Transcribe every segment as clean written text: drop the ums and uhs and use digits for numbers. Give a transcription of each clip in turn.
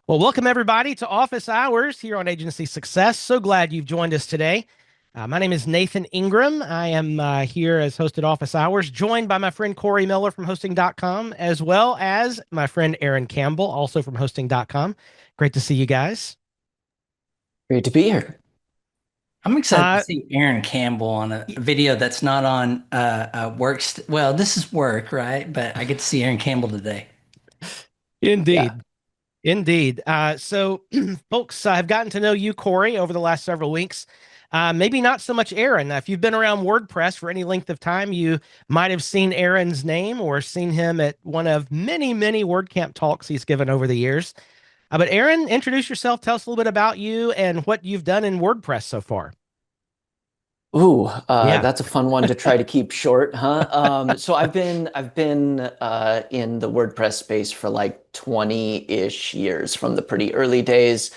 Well, welcome everybody to Office Hours here on Agency Success. So glad you've joined us today. My name is Nathan Ingram. I am here as host at Office Hours, joined by my friend Cory Miller from hosting.com, as well as my friend Aaron Campbell, also from hosting.com. Great to see you guys. Great to be here. I'm excited to Uh, see Aaron Campbell on a video that's not on work. Well, this is work, right? But I get to see Aaron Campbell today. Yeah. Indeed. Indeed. So, folks, I've gotten to know you, Cory, over the last several weeks. Maybe not so much Aaron. Now, if you've been around WordPress for any length of time, you might have seen Aaron's name or seen him at one of many, many WordCamp talks he's given over the years. But Aaron, introduce yourself. Tell us a little bit about you and what you've done in WordPress so far. Ooh, Yeah. that's a fun one to try to keep short, huh? So I've been in the WordPress space for like 20-ish years from the pretty early days.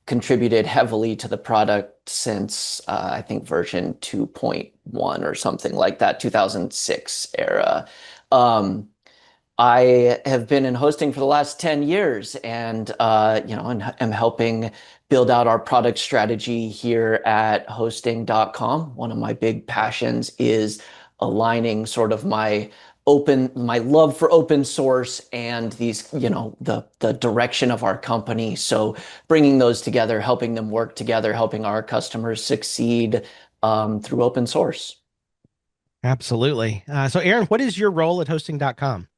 Contributed heavily to the product since I think version 2.1 or something like that, 2006 era. Um, I have been in hosting for the last 10 years and and am helping build out our product strategy here at hosting.com. One of my big passions is aligning sort of my love for open source and these, the direction of our company. So bringing those together, helping them work together, helping our customers succeed through open source. Absolutely. So, Aaron, what is your role at hosting.com?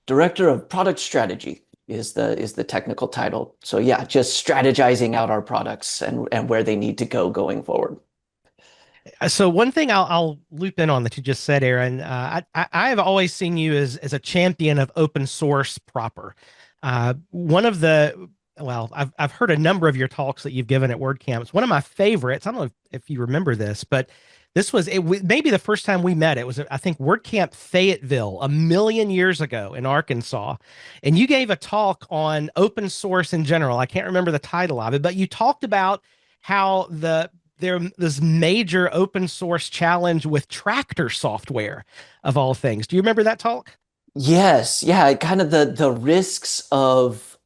Director of Product Strategy is the technical title. So yeah, just strategizing out our products and where they need to go going forward. So one thing I'll loop in on that you just said, Aaron, I've always seen you as a champion of open source proper. One of the well, I've heard a number of your talks that you've given at WordCamps. One of my favorites, I don't know if you remember this, but this was maybe the first time we met. It was I think WordCamp Fayetteville a million years ago in Arkansas, and you gave a talk on open source in general. I can't remember the title of it, but you talked about how there this major open source challenge with tractor software of all things. Do you remember that talk? Yes, yeah, kind of the risks of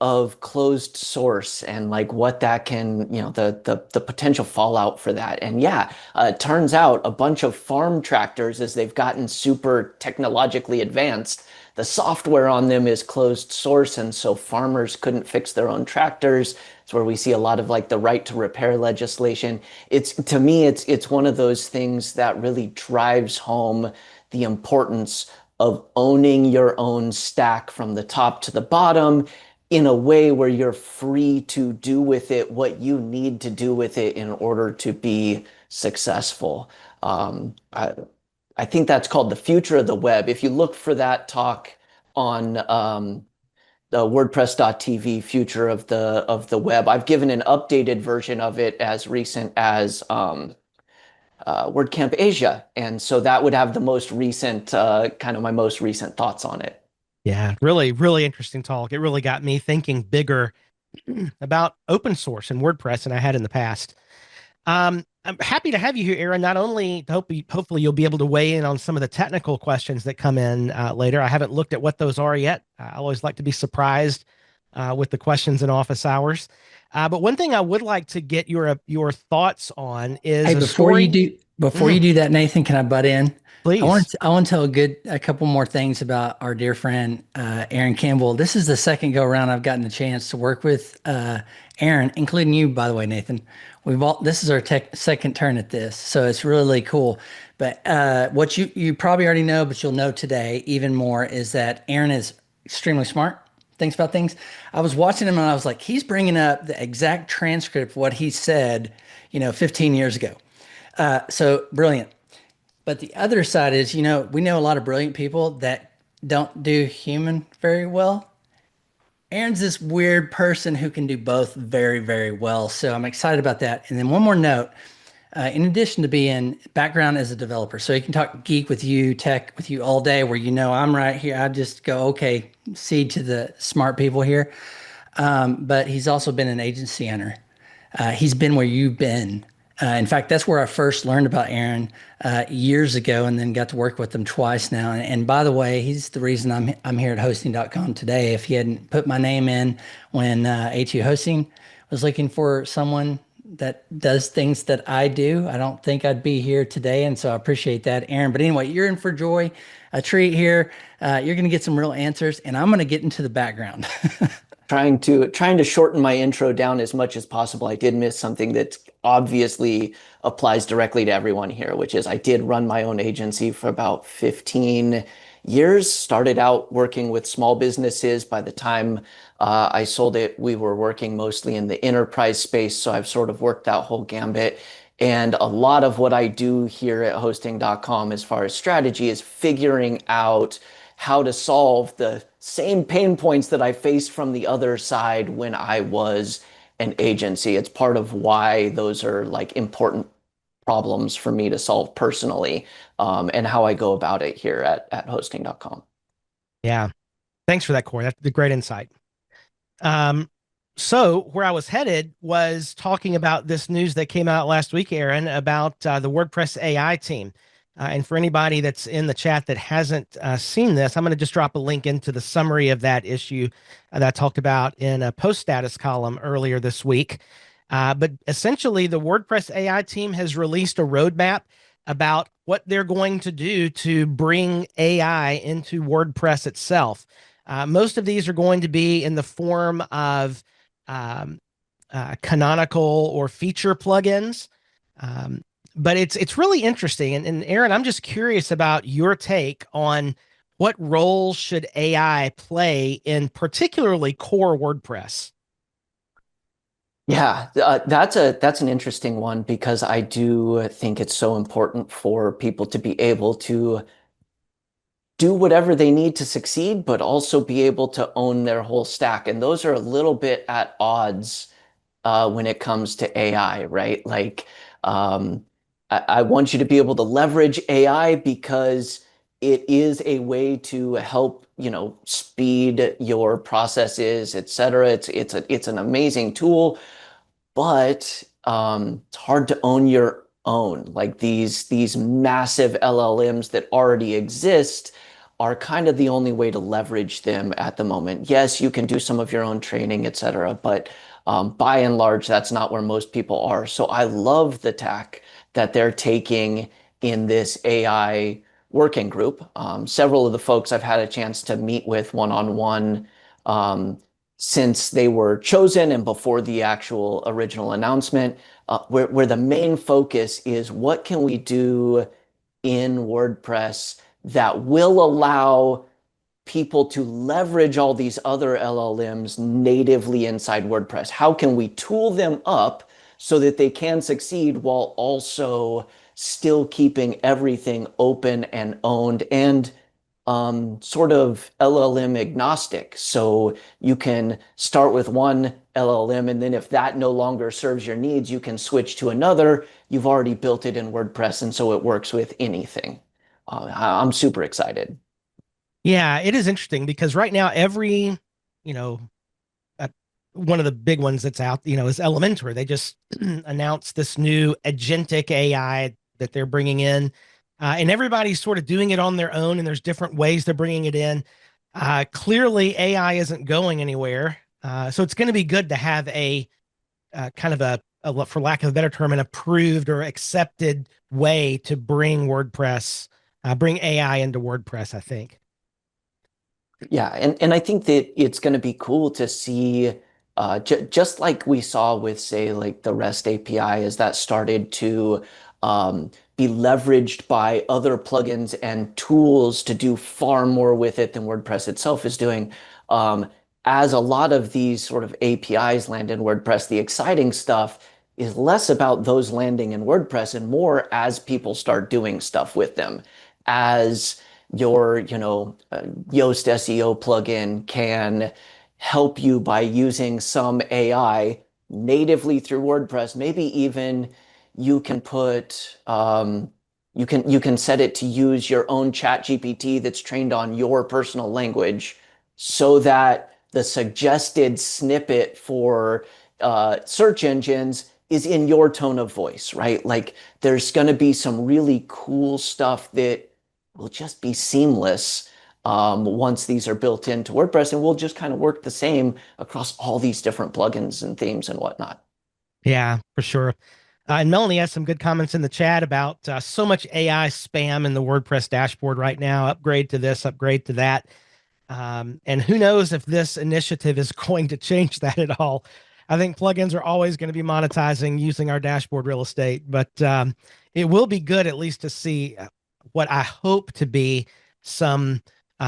closed source and like what that can, the potential fallout for that. And yeah, it turns out a bunch of farm tractors, as they've gotten super technologically advanced, the software on them is closed source, and so farmers couldn't fix their own tractors. It's where we see a lot of like the right to repair legislation. It's to me, it's one of those things that really drives home the importance of owning your own stack from the top to the bottom in a way where you're free to do with it what you need to do with it in order to be successful. Um, I, I think that's called the future of the web. If you look for that talk on the WordPress.tv future of the web, I've given an updated version of it as recent as WordCamp Asia. And so that would have the most recent, kind of my most recent thoughts on it. Yeah, really, really interesting talk. It really got me thinking bigger about open source and WordPress than I had in the past. I'm happy to have you here, Aaron. Not only hopefully you'll be able to weigh in on some of the technical questions that come in later. I haven't looked at what those are yet. I always like to be surprised with the questions in office hours. But one thing I would like to get your thoughts on is Hey, a story. before you Mhm. do that, Nathan, can I butt in? Please. I want to tell a couple more things about our dear friend Aaron Campbell. This is the second go around I've gotten the chance to work with Aaron, including you, by the way, Nathan. This is our second turn at this, so it's really cool. But what you probably already know, but you'll know today even more, is that Aaron is extremely smart. Thinks about things. I was watching him and I was like, he's bringing up the exact transcript of what he said, 15 years ago. So brilliant. But the other side is, we know a lot of brilliant people that don't do human very well. Aaron's this weird person who can do both very, very well. So I'm excited about that. And then one more note, in addition to being background as a developer, so he can talk geek with you, tech with you all day, where I'm right here. I just go, okay, cede to the smart people here. But he's also been an agency owner. He's been where you've been In fact, that's where I first learned about Aaron years ago, and then got to work with him twice now. And by the way, he's the reason I'm here at hosting.com today. If he hadn't put my name in when HU Hosting was looking for someone that does things that I do, I don't think I'd be here today. And so I appreciate that, Aaron. But anyway, you're in for joy, a treat here. You're going to get some real answers, and I'm going to get into the background. Trying to shorten my intro down as much as possible. I did miss something that obviously applies directly to everyone here, which is I did run my own agency for about 15 years. Started out working with small businesses. By the time I sold it, we were working mostly in the enterprise space. So I've sort of worked that whole gambit. And a lot of what I do here at hosting.com as far as strategy is figuring out how to solve the same pain points that I faced from the other side when I was an agency. It's part of why those are like important problems for me to solve personally, and how I go about it here at hosting.com. Yeah. Thanks for that, Cory. That's a great insight. Um, so where I was headed was talking about this news that came out last week, Aaron, about the WordPress AI team. And for anybody that's in the chat that hasn't seen this, I'm going to just drop a link into the summary of that issue that I talked about in a post status column earlier this week. But essentially, the WordPress AI team has released a roadmap about what they're going to do to bring AI into WordPress itself. Most of these are going to be in the form of um, canonical or feature plugins. Um, but it's really interesting. And Aaron, I'm just curious about your take on what role should AI play in particularly core WordPress? Yeah, that's an interesting one because I do think it's so important for people to be able to do whatever they need to succeed, but also be able to own their whole stack. And those are a little bit at odds when it comes to AI, right? Like, I want you to be able to leverage AI because it is a way to help, speed your processes, et cetera. It's an amazing tool, but it's hard to own your own. Like these massive LLMs that already exist are kind of the only way to leverage them at the moment. Yes, you can do some of your own training, et cetera, but by and large, that's not where most people are. So I love the tack that they're taking in this AI working group. Several of the folks I've had a chance to meet with one-on-one since they were chosen and before the actual original announcement, where the main focus is what can we do in WordPress that will allow people to leverage all these other LLMs natively inside WordPress? How can we tool them up so that they can succeed while also still keeping everything open and owned and sort of LLM agnostic? So you can start with one LLM, and then if that no longer serves your needs, you can switch to another. You've already built it in WordPress, and so it works with anything. I'm super excited. Yeah, it is interesting because right now you know, uh, one of the big ones that's out, is Elementor. They just announced this new agentic AI that they're bringing in, and everybody's sort of doing it on their own, and there's different ways they're bringing it in. Clearly, AI isn't going anywhere, so it's going to be good to have a kind of for lack of a better term, an approved or accepted way to bring bring AI into WordPress, I think. Yeah, and I think that it's going to be cool to see, just like we saw with, say, like the REST API, as that started to be leveraged by other plugins and tools to do far more with it than WordPress itself is doing. Um, as a lot of these sort of APIs land in WordPress, the exciting stuff is less about those landing in WordPress and more as people start doing stuff with them. As your, Yoast SEO plugin can help you by using some AI natively through WordPress. Maybe even you can put you can set it to use your own chat GPT that's trained on your personal language so that the suggested snippet for search engines is in your tone of voice, right? Like there's going to be some really cool stuff that will just be seamless once these are built into WordPress, and will just kind of work the same across all these different plugins and themes and whatnot. Yeah, for sure. And Melanie has some good comments in the chat about so much AI spam in the WordPress dashboard right now. Upgrade to this, upgrade to that. And who knows if this initiative is going to change that at all. I think plugins are always going to be monetizing using our dashboard real estate, but it will be good at least to see what I hope to be some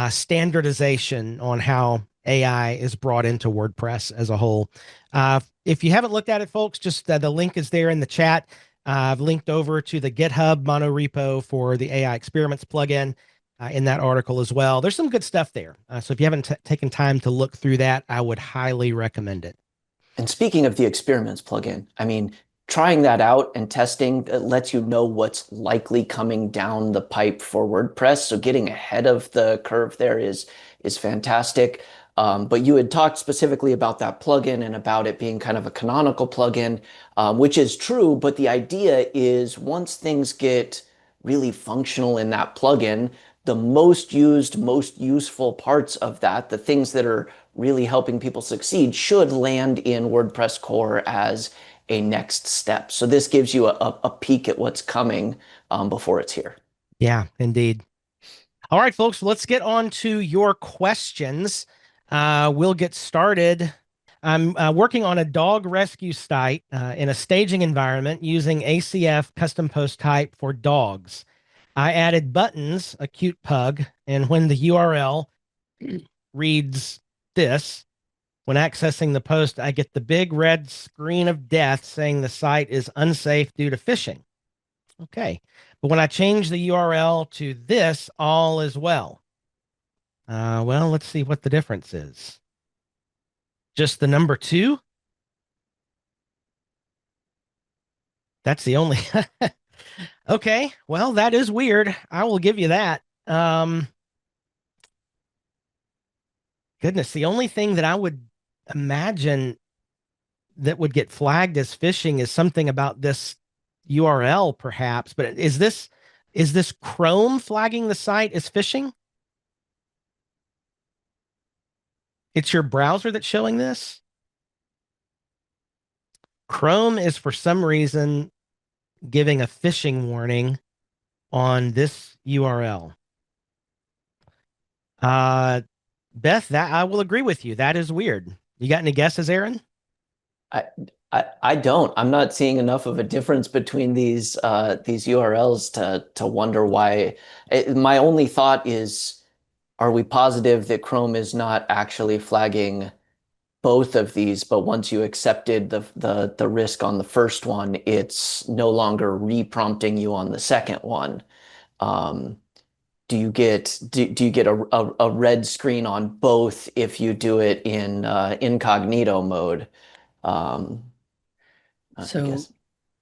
standardization on how AI is brought into WordPress as a whole. If you haven't looked at it, folks, just the link is there in the chat. I've linked over to the GitHub monorepo for the AI experiments plugin in that article as well. There's some good stuff there. So if you haven't taken time to look through that, I would highly recommend it. And speaking of the experiments plugin, I mean, trying that out and testing lets you know what's likely coming down the pipe for WordPress. So getting ahead of the curve there is fantastic. But you had talked specifically about that plugin and about it being kind of a canonical plugin, which is true. But the idea is once things get really functional in that plugin, the most used, most useful parts of that, the things that are really helping people succeed, should land in WordPress core as a next step. So this gives you a peek at what's coming before it's here. Yeah, indeed. All right, folks, let's get on to your questions. We'll get started. I'm working on a dog rescue site in a staging environment using ACF custom post type for dogs. I added buttons, a cute pug, and when the URL reads this, when accessing the post, I get the big red screen of death saying the site is unsafe due to phishing. Okay. But when I change the URL to this, all is well. Well, let's see what the difference is. Just the number 2? That's the only. Okay. Well, that is weird. I will give you that. Goodness, the only thing that I would imagine that would get flagged as phishing is something about this URL, perhaps. But is this Chrome flagging the site as phishing? It's your browser that's showing this? Chrome is for some reason giving a phishing warning on this URL. Beth, that I will agree with you. That is weird. You got any guesses, Aaron? I, I don't. I'm not seeing enough of a difference between these URLs to wonder why. My only thought is, are we positive that Chrome is not actually flagging both of these, but once you accepted the risk on the first one, it's no longer re-prompting you on the second one? Um, do you get a red screen on both if you do it in incognito mode? Um, I So guess.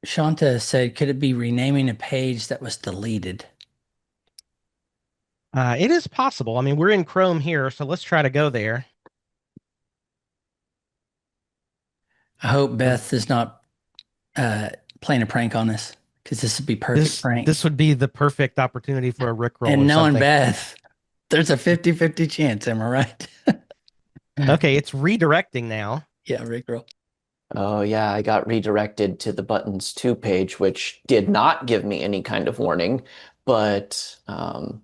Shanta said, could it be renaming a page that was deleted? It is possible. I mean, we're in Chrome here, so let's try to go there. I hope Uh, Beth is not uh, playing a prank on us, because this would be perfect This prank. this would be the perfect opportunity for a Rickroll And or knowing something. Beth, there's a 50-50 chance, am I right? Okay, it's redirecting now. Yeah, Rickroll. Oh yeah, I got redirected to the buttons to page, which did not give me any kind of warning, but I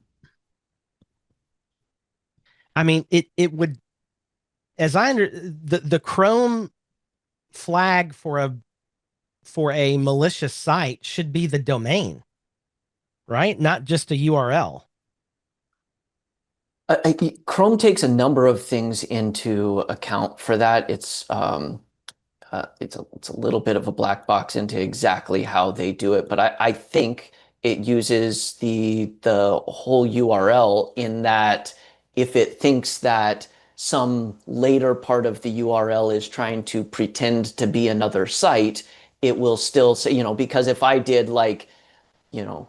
mean, it would, as I under the Chrome flag for a malicious site should be the domain, right? Not just a URL. Chrome takes a number of things into account for that. It's a little bit of a black box into exactly how they do it, but I think it uses the whole URL in that if it thinks that some later part of the URL is trying to pretend to be another site, it will still say, because if I did like, you know,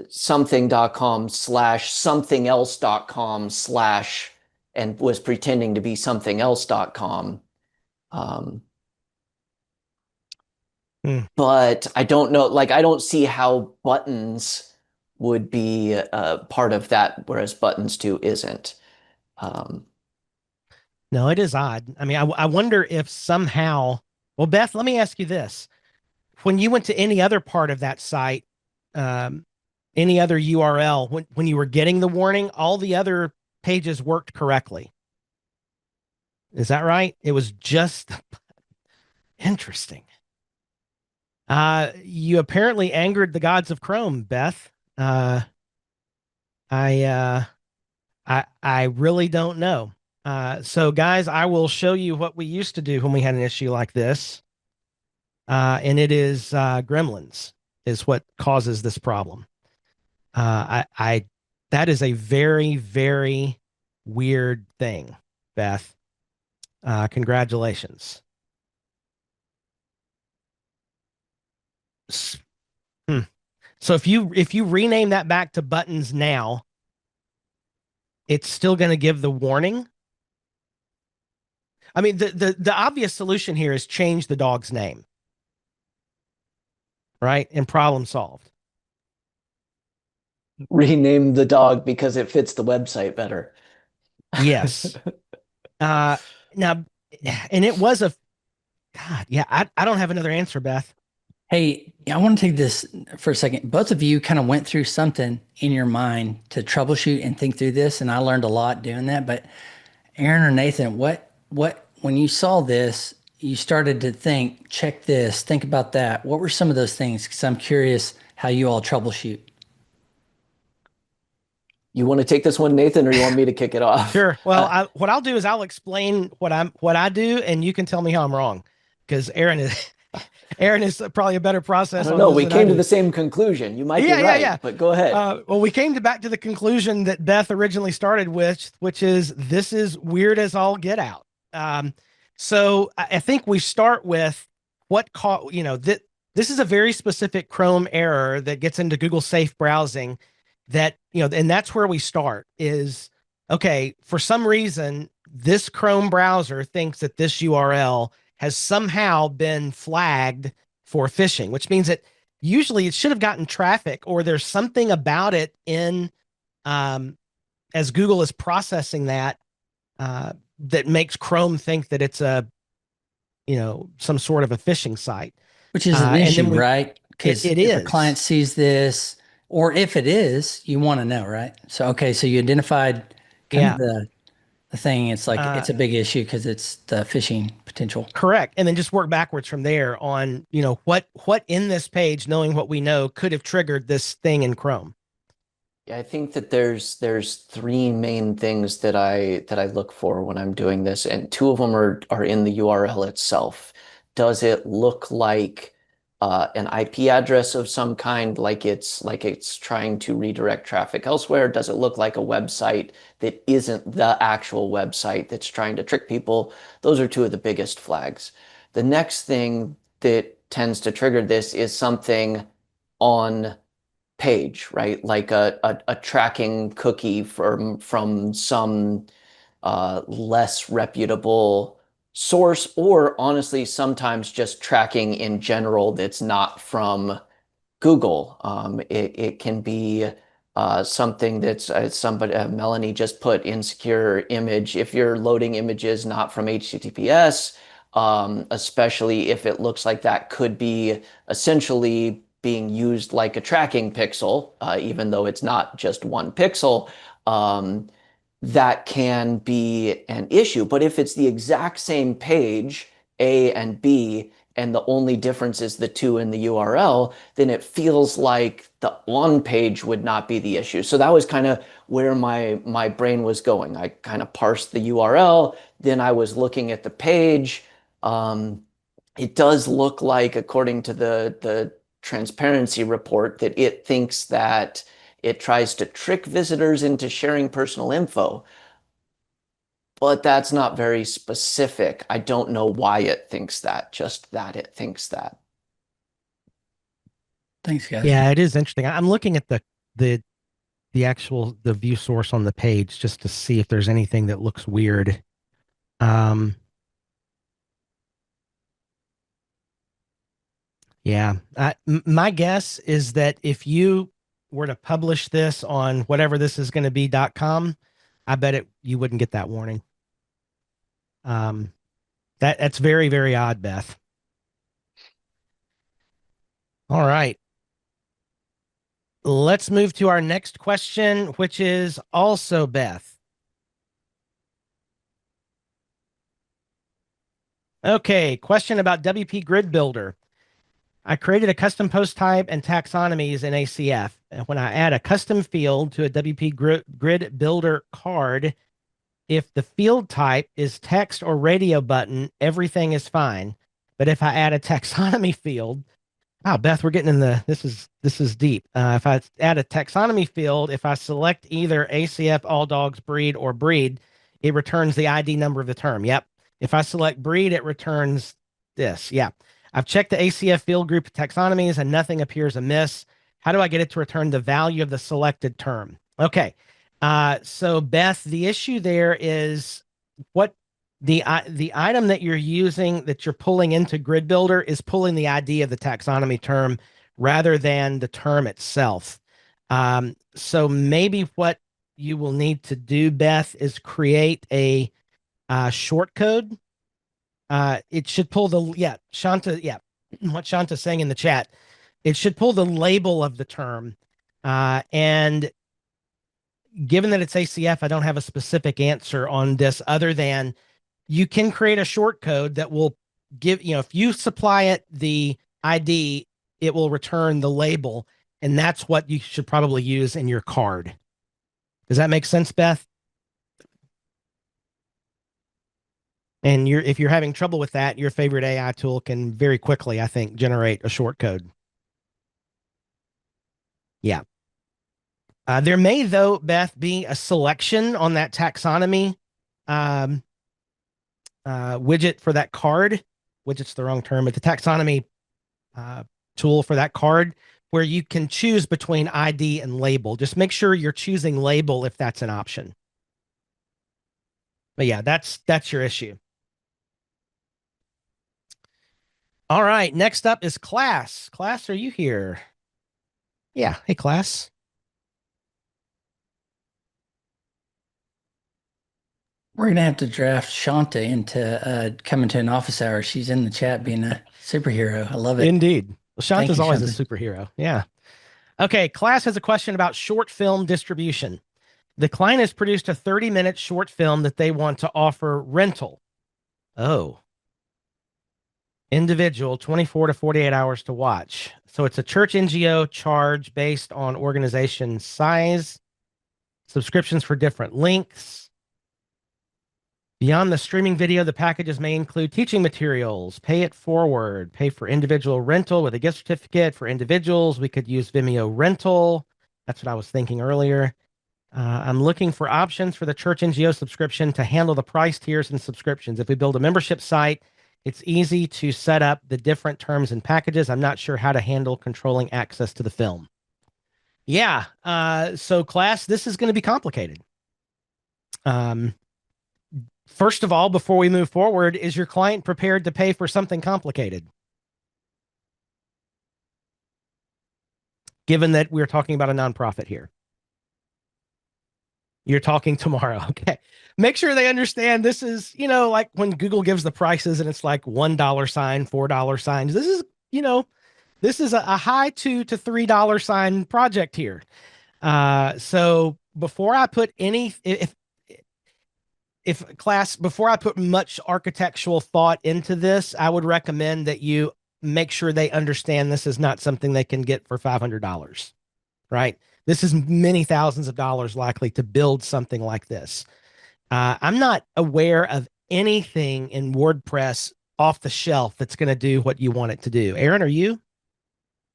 something.com slash something else.com slash and was pretending to be something else.com, um, Hmm. but I don't know, like I don't see how buttons would be part of that, whereas buttons two isn't. Um, No, it is odd. I mean, I wonder if somehow, well, Beth, let me ask you this. When you went to any other part of that site, um, any other URL, when you were getting the warning, all the other pages worked correctly. Is that right? It was just interesting. You apparently angered the gods of Chrome, Beth. I I really don't know. So guys, I will show you what we used to do when we had an issue like this. And it is gremlins is what causes this problem. I that is a very, very weird thing, Beth. Congratulations. Hmm. So if you rename that back to buttons now, it's still going to give the warning. I mean, the obvious solution here is change the dog's name, right? And problem solved. Rename the dog because it fits the website better. Yes. Uh, now, and it was a God. Yeah, I don't have another answer, Beth. Hey, I want to take this for a second. Both of you kind of went through something in your mind to troubleshoot and think through this, and I learned a lot doing that. But Aaron or Nathan, when you saw this, you started to think, check this, think about that. What were some of those things? Because I'm curious how you all troubleshoot. You want to take this one, Nathan, or you want me to kick it off? Sure. Well, what I'll do is I'll explain what I do, and you can tell me how I'm wrong, because Aaron is probably a better I process don't on know. this We than I came to do. the same conclusion. You might be Yeah, yeah, yeah. right, but go ahead. Well, we came back to the conclusion that Beth originally started with, which is this is weird as all get out. So I think we start with that this is a very specific Chrome error that gets into Google Safe browsing that, and that's where we start is, okay, for some reason, this Chrome browser thinks that this URL has somehow been flagged for phishing, which means that usually it should have gotten traffic or there's something about it in um, as Google is processing that that makes Chrome think that it's some sort of a phishing site. Which is an And then issue, right? Because it if a client is. sees this, or if it is, you want to know, right? So, okay, so you identified kind of Yeah. the thing. It's like Uh, it's a big issue because it's the phishing potential. Correct. And then just work backwards from there on, what in this page, knowing what we know, could have triggered this thing in Chrome. Yeah, I think that there's three main things that I look for when I'm doing this, and two of them are in the URL itself. Does it look like an IP address of some kind, like it's trying to redirect traffic elsewhere? Does it look like a website that isn't the actual website that's trying to trick people? Those are two of the biggest flags. The next thing that tends to trigger this is something on page, right? Like a tracking cookie from some less reputable source, or honestly, sometimes just tracking in general that's not from Google. It can be something that's somebody, Melanie just put insecure image. If you're loading images not from HTTPS, especially if it looks like that could be essentially being used like a tracking pixel, even though it's not just one pixel, um, that can be an issue. But if it's the exact same page, A and B, and the only difference is the two in the URL, then it feels like the on page would not be the issue. So that was kind of where my brain was going. I kind of parsed the URL, then I was looking at the page. Um, it does look like, according to the transparency report, that it thinks that it tries to trick visitors into sharing personal info, but that's not very specific. I don't know why it thinks that, just that it thinks that. Thanks, guys. Yeah, it is interesting. I'm looking at the the view source on the page just to see if there's anything that looks weird. Um, Yeah. My guess is that if you were to publish this on whatever this is going to be.com, I bet you wouldn't get that warning. Um, that's very, very odd, Beth. All right. Let's move to our next question, which is also Beth. Okay, question about WP Grid Builder. I created a custom post type and taxonomies in ACF. And when I add a custom field to a WP Grid Builder card, if the field type is text or radio button, everything is fine. But if I add a taxonomy field, wow, Beth, we're getting in this is deep. If I add a taxonomy field, if I select either ACF, all dogs, breed, or breed, it returns the ID number of the term. Yep. If I select breed, it returns this. Yeah. I've checked the ACF field group taxonomies and nothing appears amiss. How do I get it to return the value of the selected term? Okay. So Beth, the issue there is what the item that you're using that you're pulling into Grid Builder is pulling the ID of the taxonomy term rather than the term itself. So maybe what you will need to do, Beth, is create a short code. It should pull Shanta, what Shanta's saying in the chat. It should pull the label of the term. And given that it's ACF, I don't have a specific answer on this other than you can create a short code that will give, if you supply it the ID, it will return the label. And that's what you should probably use in your card. Does that make sense, Beth? And if you're having trouble with that, your favorite AI tool can very quickly, I think, generate a short code. Yeah. There may, though, Beth, be a selection on that taxonomy um, widget for that card. Widget's the wrong term, but the taxonomy tool for that card where you can choose between ID and label. Just make sure you're choosing label if that's an option. But yeah, that's your issue. All right, next up is Class. Class, are you here? Yeah. Hey, Class. We're gonna have to draft Shanta into coming to an office hour. She's in the chat being a superhero. I love it. Indeed. Well, Thank Shanta's you, always Shanta. a superhero. Yeah. Okay, Class has a question about short film distribution. The client has produced a 30-minute short film that they want to offer rental. Oh, individual 24 to 48 hours to watch. So it's a church NGO charge based on organization size, subscriptions for different lengths. Beyond the streaming video, the packages may include teaching materials, pay it forward, pay for individual rental with a gift certificate. For individuals, we could use Vimeo rental. That's what I was thinking earlier. I'm looking for options for the church NGO subscription to handle the price tiers and subscriptions. If we build a membership site, it's easy to set up the different terms and packages. I'm not sure how to handle controlling access to the film. Yeah. So class, this is going to be complicated. First of all, before we move forward, is your client prepared to pay for something complicated? Given that we're talking about a nonprofit here. You're talking tomorrow. Okay. Make sure they understand this is, like when Google gives the prices and it's like $1 sign, $4 signs. This is a high $2 to $3 sign project here. So before I put before I put much architectural thought into this, I would recommend that you make sure they understand this is not something they can get for $500, right? This is many thousands of dollars likely to build something like this. I'm not aware of anything in WordPress off the shelf that's going to do what you want it to do. Aaron, are you?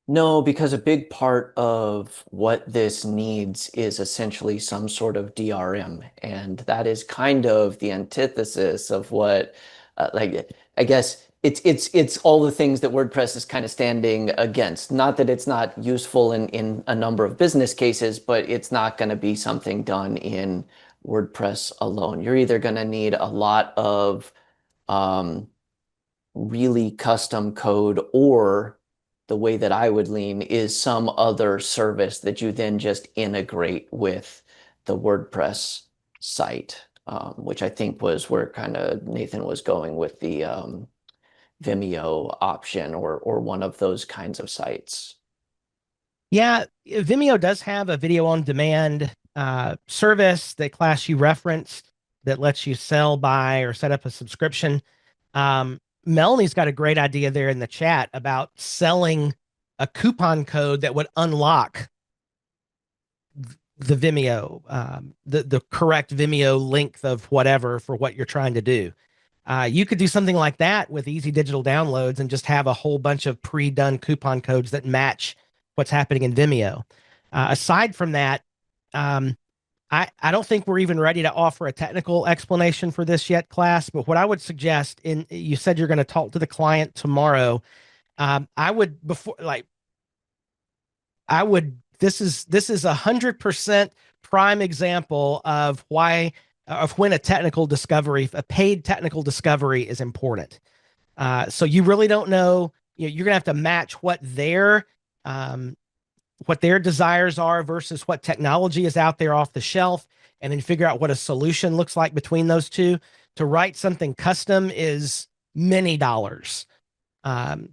No, because a big part of what this needs is essentially some sort of DRM. And that is kind of the antithesis of what, I guess it's all the things that WordPress is kind of standing against. Not that it's not useful in a number of business cases, but it's not going to be something done in WordPress alone. You're either going to need a lot of really custom code or the way that I would lean is some other service that you then just integrate with the WordPress site, which I think was where kind of Nathan was going with the Vimeo option or one of those kinds of sites. Yeah, Vimeo does have a video on demand service that class you referenced that lets you sell, buy, or set up a subscription. Melanie's got a great idea there in the chat about selling a coupon code that would unlock the Vimeo, the correct Vimeo length of whatever for what you're trying to do. You could do something like that with easy digital downloads and just have a whole bunch of pre-done coupon codes that match what's happening in Vimeo. Aside from that, I don't think we're even ready to offer a technical explanation for this yet, class. But what I would suggest, you said you're going to talk to the client tomorrow. I would this is 100% prime example of why of when a paid technical discovery is important. So you really don't know, you're gonna have to match what their desires are versus what technology is out there off the shelf, and then figure out what a solution looks like between those two. To write something custom is many dollars.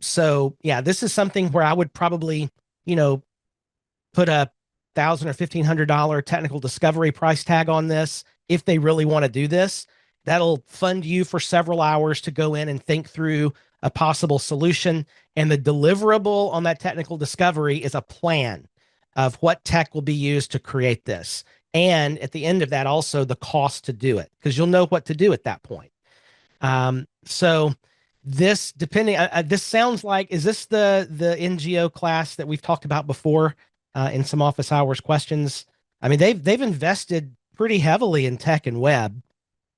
So yeah, this is something where I would probably, put a $1,000 or $1,500 technical discovery price tag on this. If they really want to do this, that'll fund you for several hours to go in and think through a possible solution. And the deliverable on that technical discovery is a plan of what tech will be used to create this. And at the end of that, also the cost to do it, because you'll know what to do at that point. So this, this sounds like, is this the NGO class that we've talked about before in some office hours questions? I mean, they've invested pretty heavily in tech and web.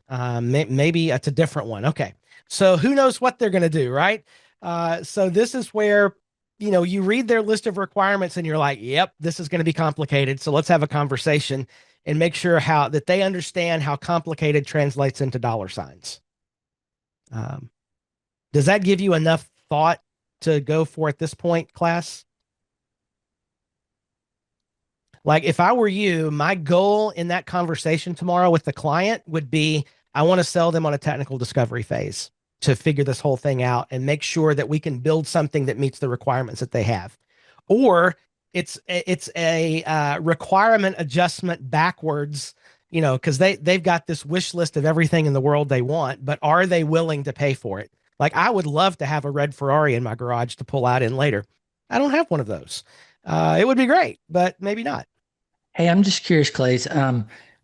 Maybe it's a different one. Okay. So who knows what they're going to do, right? So this is where, you read their list of requirements and you're like, yep, this is going to be complicated. So let's have a conversation and make sure that they understand how complicated translates into dollar signs. Does that give you enough thought to go for at this point, class? Like, if I were you, my goal in that conversation tomorrow with the client would be, I want to sell them on a technical discovery phase to figure this whole thing out and make sure that we can build something that meets the requirements that they have. Or it's a requirement adjustment backwards, because they've got this wish list of everything in the world they want, but are they willing to pay for it? Like, I would love to have a red Ferrari in my garage to pull out in later. I don't have one of those. It would be great, but maybe not. Hey, I'm just curious, Clays.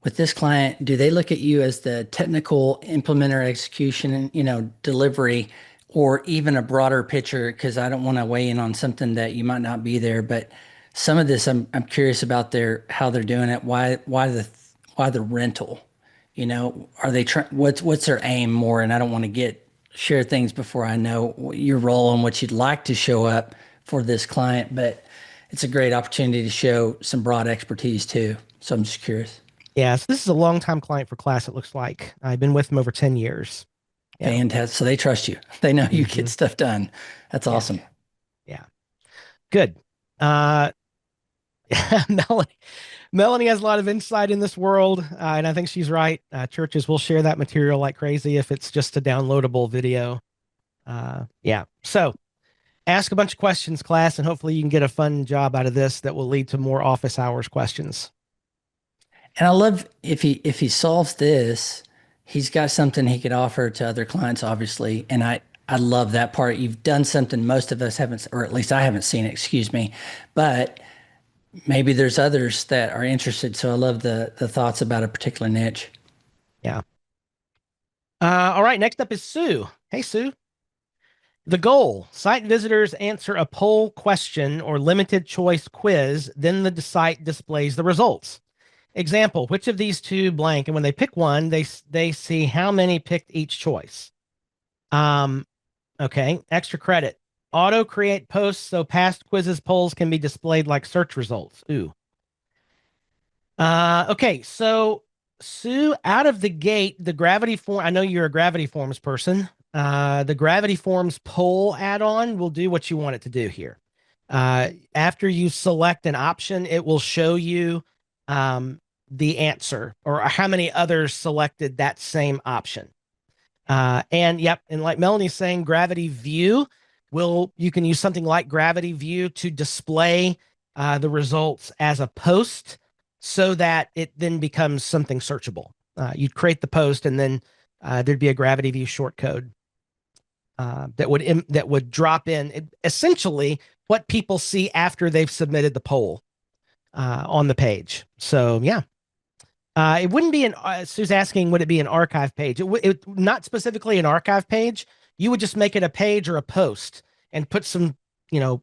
With this client, do they look at you as the technical implementer, execution, and delivery, or even a broader picture? Because I don't want to weigh in on something that you might not be there. But some of this, I'm curious about how they're doing it. Why the rental? Are they what's their aim more? And I don't want to share things before I know your role and what you'd like to show up for this client, but it's a great opportunity to show some broad expertise too. So I'm just curious. Yeah, so this is a long-time client for class, it looks like. I've been with them over 10 years. Yeah. Fantastic. So they trust you. They know you get stuff done. That's awesome. Yeah. Good. Melanie has a lot of insight in this world, and I think she's right. Churches will share that material like crazy if it's just a downloadable video. Yeah. So ask a bunch of questions, class, and hopefully you can get a fun job out of this that will lead to more office hours questions. And I love if he solves this, he's got something he could offer to other clients, obviously. And I love that part. You've done something most of us haven't, or at least I haven't seen it, excuse me. But maybe there's others that are interested. So I love the thoughts about a particular niche. Yeah. All right. Next up is Sue. Hey, Sue. The goal: site visitors answer a poll question or limited choice quiz, then the site displays the results. Example: which of these two blank? And when they pick one, they see how many picked each choice. Okay, extra credit. Auto create posts so past quizzes polls can be displayed like search results. Ooh. Okay, so Sue, out of the gate, the Gravity Form, I know you're a Gravity Forms person. The Gravity Forms poll add-on will do what you want it to do here. After you select an option, it will show you the answer or how many others selected that same option. And yep, and like Melanie's saying, Gravity View you can use something like Gravity View to display the results as a post so that it then becomes something searchable. You'd create the post and then there'd be a Gravity View shortcode that would drop in essentially what people see after they've submitted the poll on the page. So yeah, it wouldn't be Sue's asking, would it be an archive page? Not specifically an archive page. You would just make it a page or a post and put some,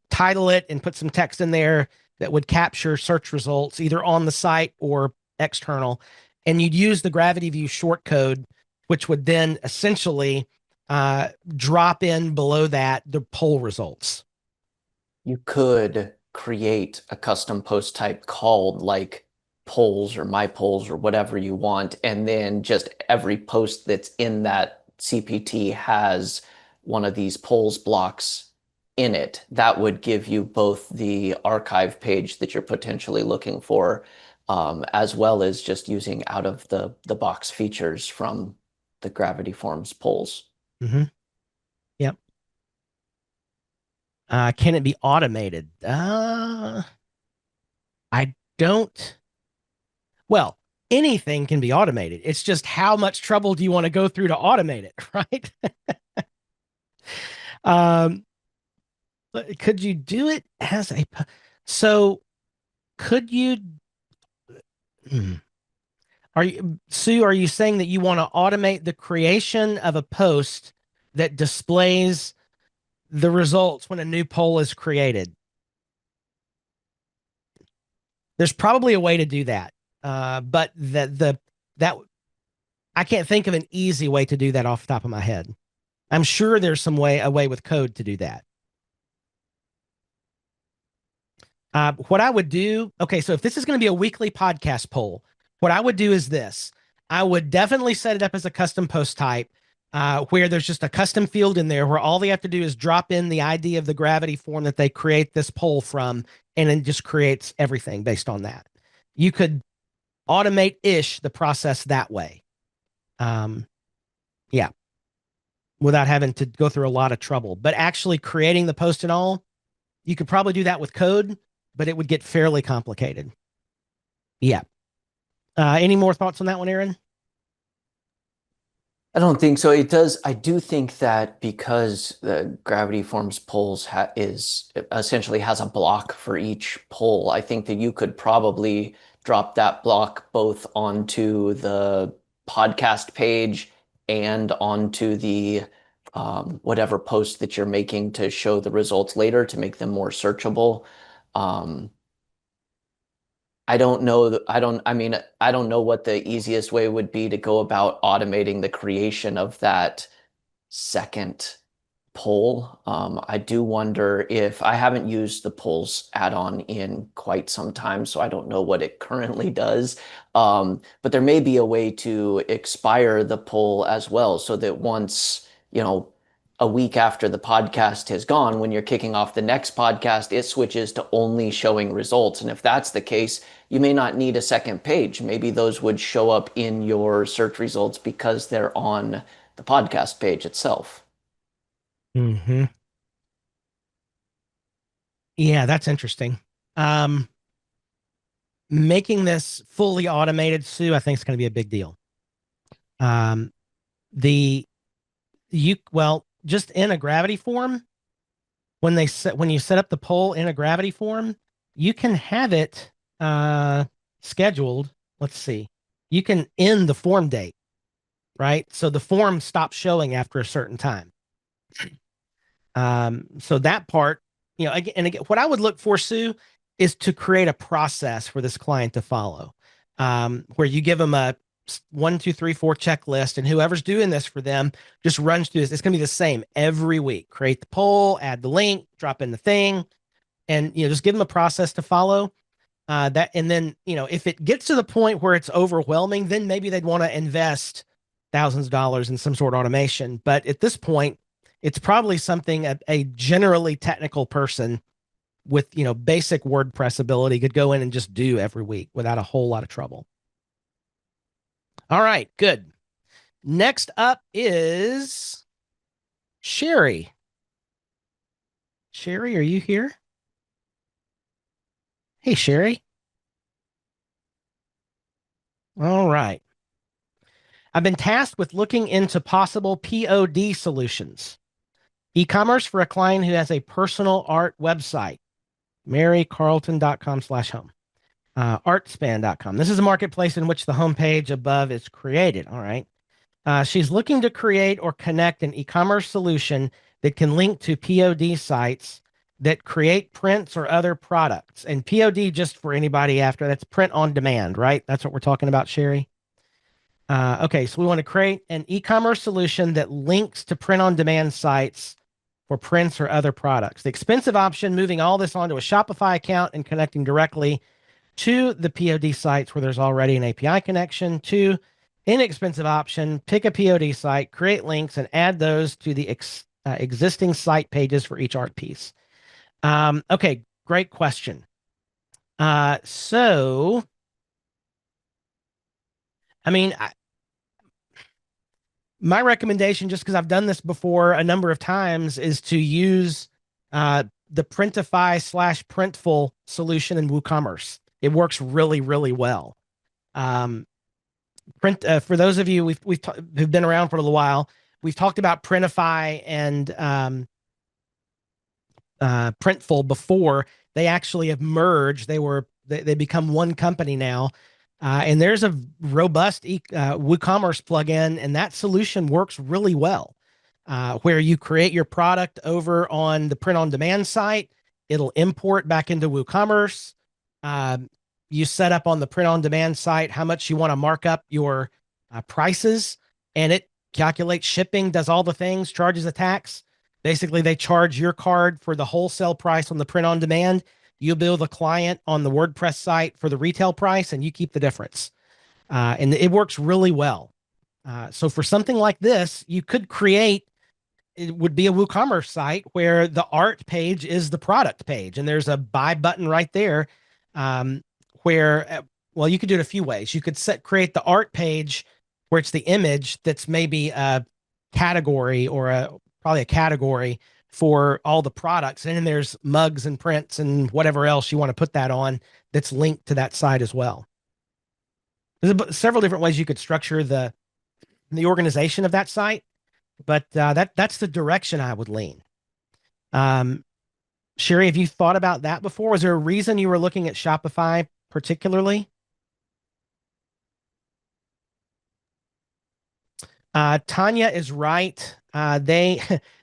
title it and put some text in there that would capture search results either on the site or external. And you'd use the Gravity View shortcode, which would then essentially drop in below that the poll results. You could create a custom post type called like polls or my polls or whatever you want, and then just every post that's in that CPT has one of these polls blocks in it. That would give you both the archive page that you're potentially looking for, as well as just using out of the box features from the Gravity Forms polls. Mm-hmm. Yep. Can it be automated? I don't. Well, anything can be automated. It's just how much trouble do you want to go through to automate it, right? Could you do it as a so could you Sue, are you saying that you want to automate the creation of a post that displays the results when a new poll is created? There's probably a way to do that. But that I can't think of an easy way to do that off the top of my head. I'm sure there's a way with code to do that. What I would do, okay, so if this is going to be a weekly podcast poll, what I would do is this. I would definitely set it up as a custom post type where there's just a custom field in there where all they have to do is drop in the ID of the Gravity form that they create this poll from, and it just creates everything based on that. You could automate-ish the process that way. Yeah, without having to go through a lot of trouble. But actually creating the post and all, you could probably do that with code, but it would get fairly complicated. Yeah. Any more thoughts on that one, Aaron? I don't think so. It does. I do think that because the Gravity Forms polls is essentially has a block for each poll, I think that you could probably drop that block both onto the podcast page and onto the whatever post that you're making to show the results later to make them more searchable. I don't know. I don't know what the easiest way would be to go about automating the creation of that second poll. I do wonder if I haven't used the polls add-on in quite some time, so I don't know what it currently does. But there may be a way to expire the poll as well, so that once, a week after the podcast has gone, when you're kicking off the next podcast, it switches to only showing results. And if that's the case, you may not need a second page. Maybe those would show up in your search results because they're on the podcast page itself. Mm-hmm. Yeah, that's interesting. Making this fully automated, Sue, I think is going to be a big deal. Just in a Gravity form, when you set up the poll in a Gravity form, you can have it scheduled. Let's see. You can end the form date, right? So the form stops showing after a certain time. So that part, again, what I would look for, Sue, is to create a process for this client to follow, where you give them a 1, 2, 3, 4 checklist, and whoever's doing this for them just runs through this. It's going to be the same every week. Create the poll, add the link, drop in the thing, and just give them a process to follow. And then if it gets to the point where it's overwhelming, then maybe they'd want to invest thousands of dollars in some sort of automation. But at this point, it's probably something a generally technical person with, basic WordPress ability could go in and just do every week without a whole lot of trouble. All right, good. Next up is Sherry. Sherry, are you here? Hey, Sherry. All right. I've been tasked with looking into possible POD solutions. E-commerce for a client who has a personal art website, marycarlton.com/home. Artspan.com. This is a marketplace in which the homepage above is created. All right. She's looking to create or connect an e-commerce solution that can link to POD sites that create prints or other products. And POD, just for anybody after, that's print on demand, right? That's what we're talking about, Sherry. Okay, so we want to create an e-commerce solution that links to print on demand sites for prints or other products. The expensive option, moving all this onto a Shopify account and connecting directly to the POD sites where there's already an API connection. To inexpensive option, pick a POD site, create links, and add those to the existing site pages for each art piece. Okay, great question. So, I mean, my recommendation, just because I've done this before a number of times, is to use the Printify/Printful solution in WooCommerce. It works really, really well. For those of you who've been around for a little while, we've talked about Printify and Printful before. They actually have merged. They become one company now. And there's a robust WooCommerce plugin, and that solution works really well. Where you create your product over on the print-on-demand site, it'll import back into WooCommerce. You set up on the print-on-demand site how much you want to mark up your prices, and it calculates shipping, does all the things, charges a tax. Basically, they charge your card for the wholesale price on the print-on-demand. You bill the client on the WordPress site for the retail price, and you keep the difference. And it works really well. So for something like this, you could create, it would be a WooCommerce site where the art page is the product page, and there's a buy button right there. Well, you could do it a few ways. You could create the art page where it's the image that's maybe a category or probably a category for all the products. And then there's mugs and prints and whatever else you want to put that on that's linked to that site as well. There's several different ways you could structure the organization of that site, but that's the direction I would lean. Sherry, have you thought about that before? Was there a reason you were looking at Shopify particularly? Tanya is right.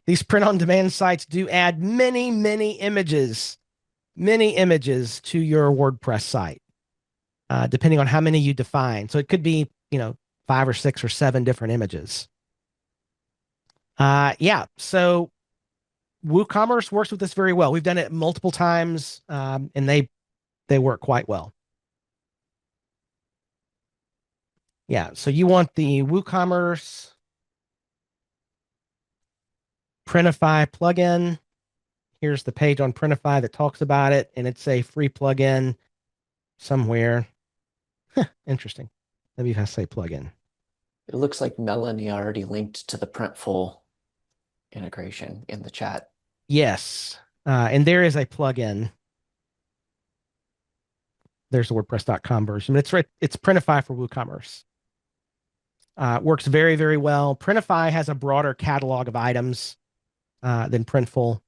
These print-on-demand sites do add many, many images to your WordPress site, depending on how many you define. So it could be, 5 or 6 or 7 different images. Yeah. So WooCommerce works with this very well. We've done it multiple times, and they work quite well. Yeah. So you want the WooCommerce Printify plugin. Here's the page on Printify that talks about it, and it's a free plugin somewhere. Interesting. Maybe if I say plugin. It looks like Melanie already linked to the Printful integration in the chat. Yes. And there is a plugin. There's the WordPress.com version. It's right. It's Printify for WooCommerce. Works very, very well. Printify has a broader catalog of items than Printful.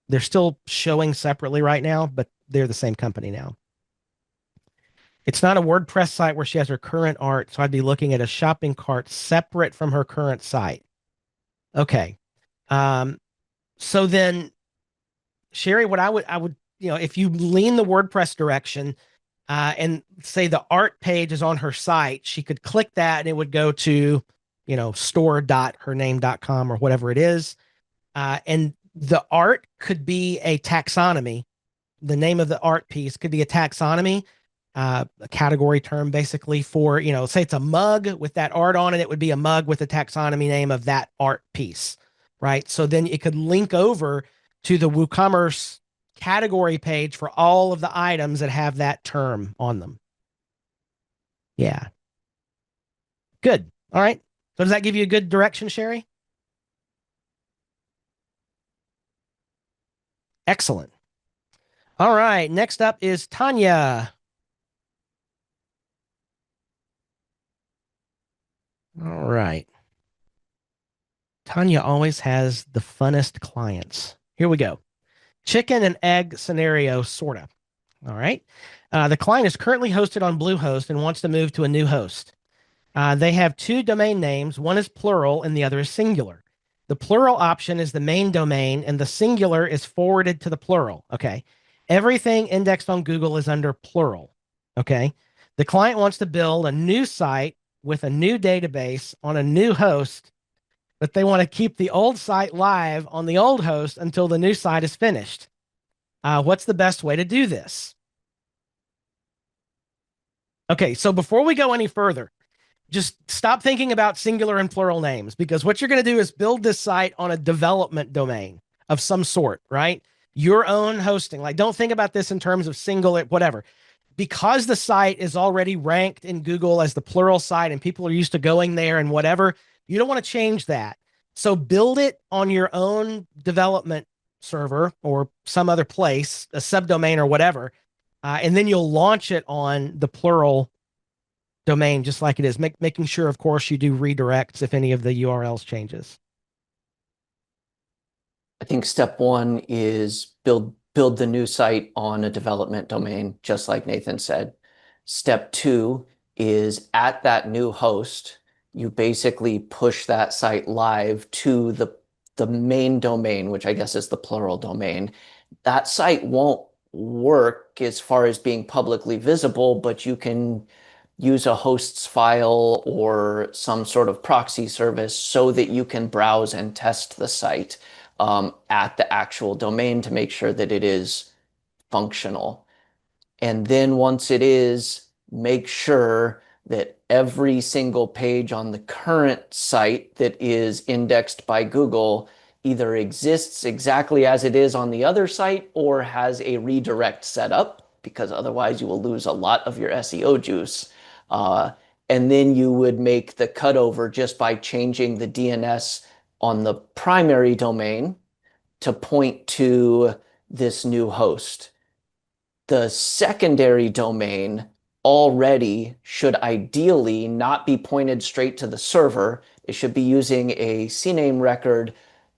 They're still showing separately right now, but they're the same company now. It's not a WordPress site where she has her current art, so I'd be looking at a shopping cart separate from her current site. Okay. So then, Sherry, what I would, if you lean the WordPress direction, and say the art page is on her site, she could click that and it would go to, store.hername.com or whatever it is. And the art could be a taxonomy. The name of the art piece could be a taxonomy, a category term basically for, say it's a mug with that art on it. It would be a mug with the taxonomy name of that art piece, right? So then it could link over to the WooCommerce category page for all of the items that have that term on them. Yeah. Good. All right. So does that give you a good direction, Sherry? Excellent. All right. Next up is Tanya. All right. Tanya always has the funnest clients. Here we go. Chicken and egg scenario, sort of. All right. The client is currently hosted on Bluehost and wants to move to a new host. They have two domain names. One is plural and the other is singular. The plural option is the main domain and the singular is forwarded to the plural. Okay. Everything indexed on Google is under plural. Okay. The client wants to build a new site with a new database on a new host, but they want to keep the old site live on the old host until the new site is finished. What's the best way to do this? Okay, so before we go any further, just stop thinking about singular and plural names, because what you're going to do is build this site on a development domain of some sort, right? Your own hosting. Like, don't think about this in terms of single, whatever. Because the site is already ranked in Google as the plural site and people are used to going there and whatever, you don't want to change that. So build it on your own development server or some other place, a subdomain or whatever, and then you'll launch it on the plural domain just like it is, making sure, of course, you do redirects if any of the URLs changes. I think step one is build the new site on a development domain, just like Nathan said. Step two is at that new host, you basically push that site live to the main domain, which I guess is the plural domain. That site won't work as far as being publicly visible, but you can use a hosts file or some sort of proxy service so that you can browse and test the site at the actual domain to make sure that it is functional. And then once it is, make sure that every single page on the current site that is indexed by Google either exists exactly as it is on the other site or has a redirect set up, because otherwise you will lose a lot of your SEO juice. And then you would make the cutover just by changing the DNS on the primary domain to point to this new host. The secondary domain already should ideally not be pointed straight to the server. It should be using a CNAME record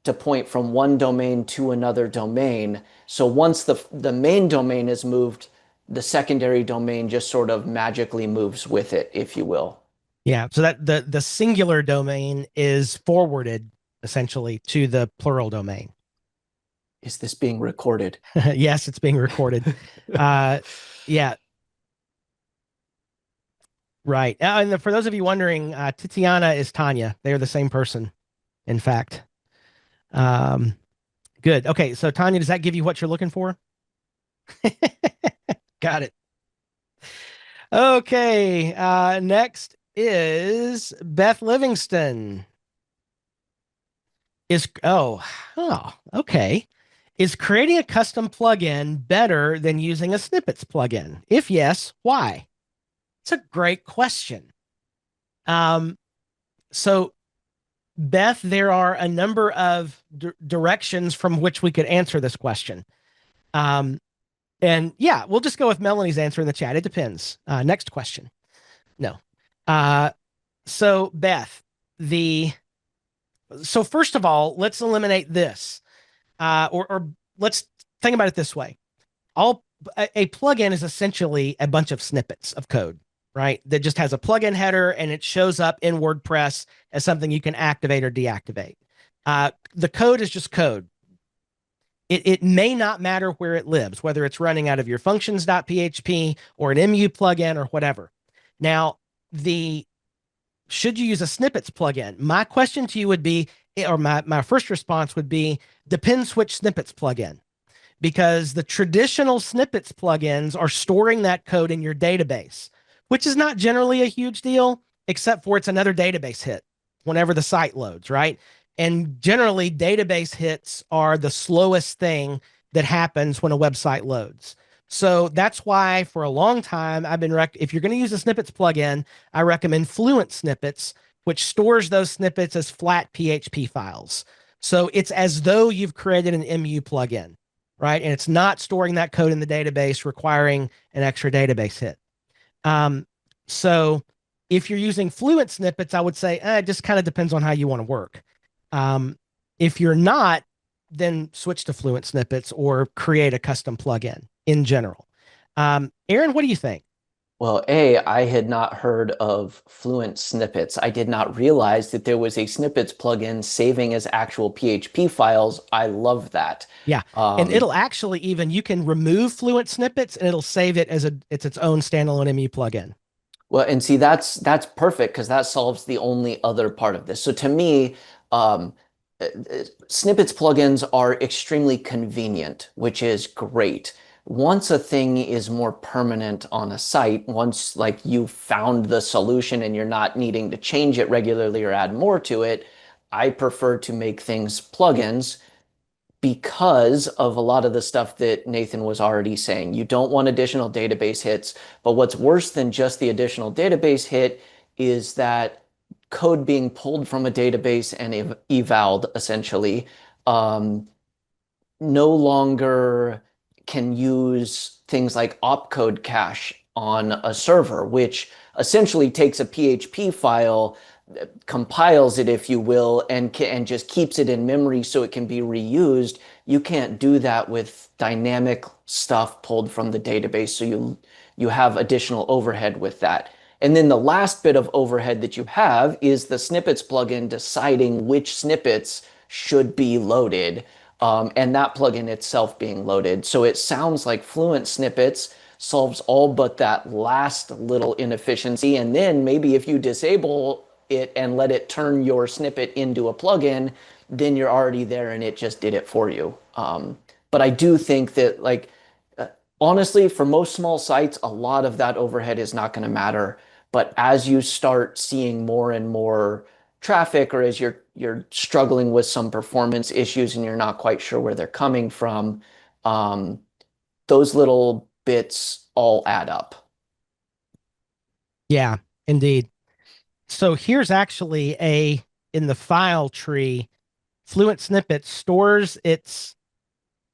to point from one domain to another domain. So once the main domain is moved, the secondary domain just sort of magically moves with it, if you will. Yeah, so that the singular domain is forwarded essentially to the plural domain. Is this being recorded? Yes, it's being recorded. Yeah. Right. And for those of you wondering, Titiana is Tanya. They are the same person, in fact. Good. Okay, so Tanya, does that give you what you're looking for? Got it. Okay, next is Beth Livingston. Okay. Is creating a custom plugin better than using a snippets plugin? If yes, why? It's a great question. So Beth, there are a number of directions from which we could answer this question. And yeah, we'll just go with Melanie's answer in the chat. It depends. Next question. No. So Beth, so first of all, let's eliminate this. Or let's think about it this way. A plugin is essentially a bunch of snippets of code, right? That just has a plugin header and it shows up in WordPress as something you can activate or deactivate. The code is just code. It may not matter where it lives, whether it's running out of your functions.php or an MU plugin or whatever. Now, should you use a snippets plugin? My question to you would be, or my first response would be, depends which snippets plugin. Because the traditional snippets plugins are storing that code in your database, which is not generally a huge deal, except for it's another database hit whenever the site loads, right? And generally, database hits are the slowest thing that happens when a website loads. So that's why for a long time I've been if you're going to use a snippets plugin, I recommend Fluent Snippets, which stores those snippets as flat PHP files. So it's as though you've created an MU plugin, right? And it's not storing that code in the database, requiring an extra database hit. So if you're using Fluent Snippets, I would say it just kind of depends on how you want to work. If you're not, then switch to Fluent Snippets or create a custom plugin in general. Aaron, what do you think? Well, I had not heard of Fluent Snippets. I did not realize that there was a snippets plugin saving as actual PHP files. I love that. Yeah. And Um, it'll actually even, you can remove Fluent Snippets and it'll save it as it's its own standalone ME plugin. Well, and see, that's perfect because that solves the only other part of this. So to me, snippets plugins are extremely convenient, which is great. Once a thing is more permanent on a site, once like you found the solution and you're not needing to change it regularly or add more to it, I prefer to make things plugins because of a lot of the stuff that Nathan was already saying. You don't want additional database hits, but what's worse than just the additional database hit is that code being pulled from a database and evaled essentially um, no longer can use things like opcode cache on a server, which essentially takes a PHP file, compiles it, if you will, and just keeps it in memory so it can be reused. You can't do that with dynamic stuff pulled from the database, so you have additional overhead with that. And then the last bit of overhead that you have is the snippets plugin deciding which snippets should be loaded, and that plugin itself being loaded. So it sounds like Fluent Snippets solves all but that last little inefficiency. And then maybe if you disable it and let it turn your snippet into a plugin, then you're already there and it just did it for you. But I do think that, like, honestly, for most small sites, a lot of that overhead is not going to matter. But as you start seeing more and more traffic, or as you're struggling with some performance issues and you're not quite sure where they're coming from, um, those little bits all add up. Yeah, indeed. So here's actually in the file tree, Fluent Snippets stores its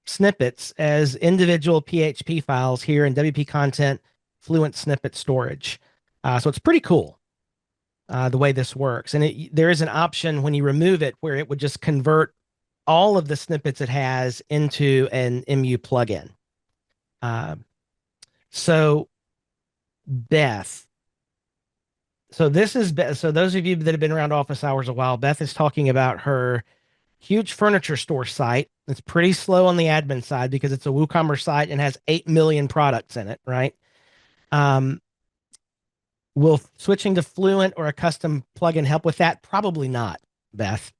snippets as individual PHP files here in WP Content Fluent Snippet Storage. So it's pretty cool the way this works. And there is an option when you remove it where it would just convert all of the snippets it has into an MU plugin. Uh, so Beth, so those of you that have been around office hours a while, Beth is talking about her huge furniture store site. It's pretty slow on the admin side because it's a WooCommerce site and has 8 million products in it, right? Um, will switching to Fluent or a custom plugin help with that? Probably not, Beth.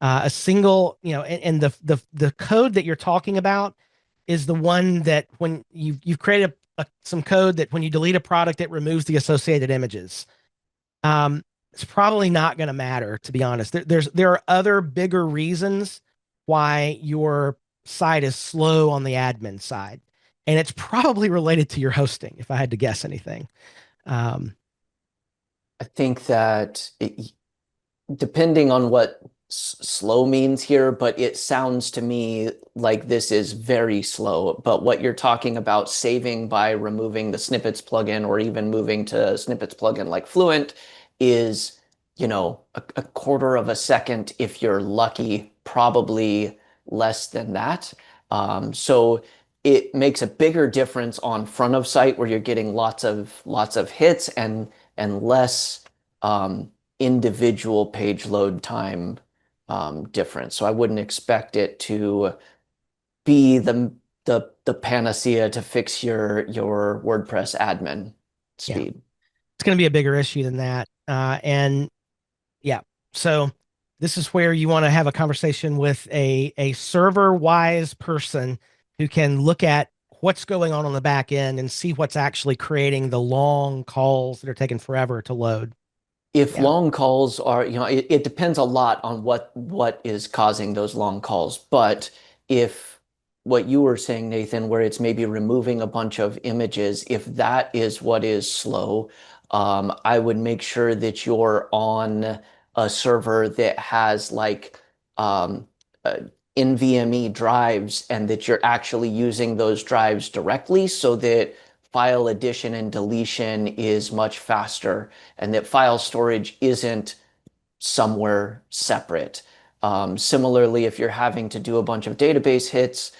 A single, and the code that you're talking about is the one that when you've created some code that when you delete a product, it removes the associated images. It's probably not going to matter, to be honest. There are other bigger reasons why your site is slow on the admin side, and it's probably related to your hosting, if I had to guess anything. Um, I think that depending on what slow means here, but it sounds to me like this is very slow. But what you're talking about saving by removing the snippets plugin or even moving to snippets plugin like Fluent is, a quarter of a second if you're lucky, probably less than that. So it makes a bigger difference on front of site where you're getting lots of hits and less individual page load time difference. So I wouldn't expect it to be the panacea to fix your WordPress admin yeah, speed. it's going to be a bigger issue than that. And yeah, so this is where you want to have a conversation with a server wise person who can look at what's going on the back end and see what's actually creating the long calls that are taking forever to load. If Yeah. long calls are, it depends a lot on what is causing those long calls. But if what you were saying, Nathan, where it's maybe removing a bunch of images, if that is what is slow, I would make sure that you're on a server that has like um, uh, NVMe drives and that you're actually using those drives directly so that file addition and deletion is much faster and that file storage isn't somewhere separate. Similarly, if you're having to do a bunch of database hits,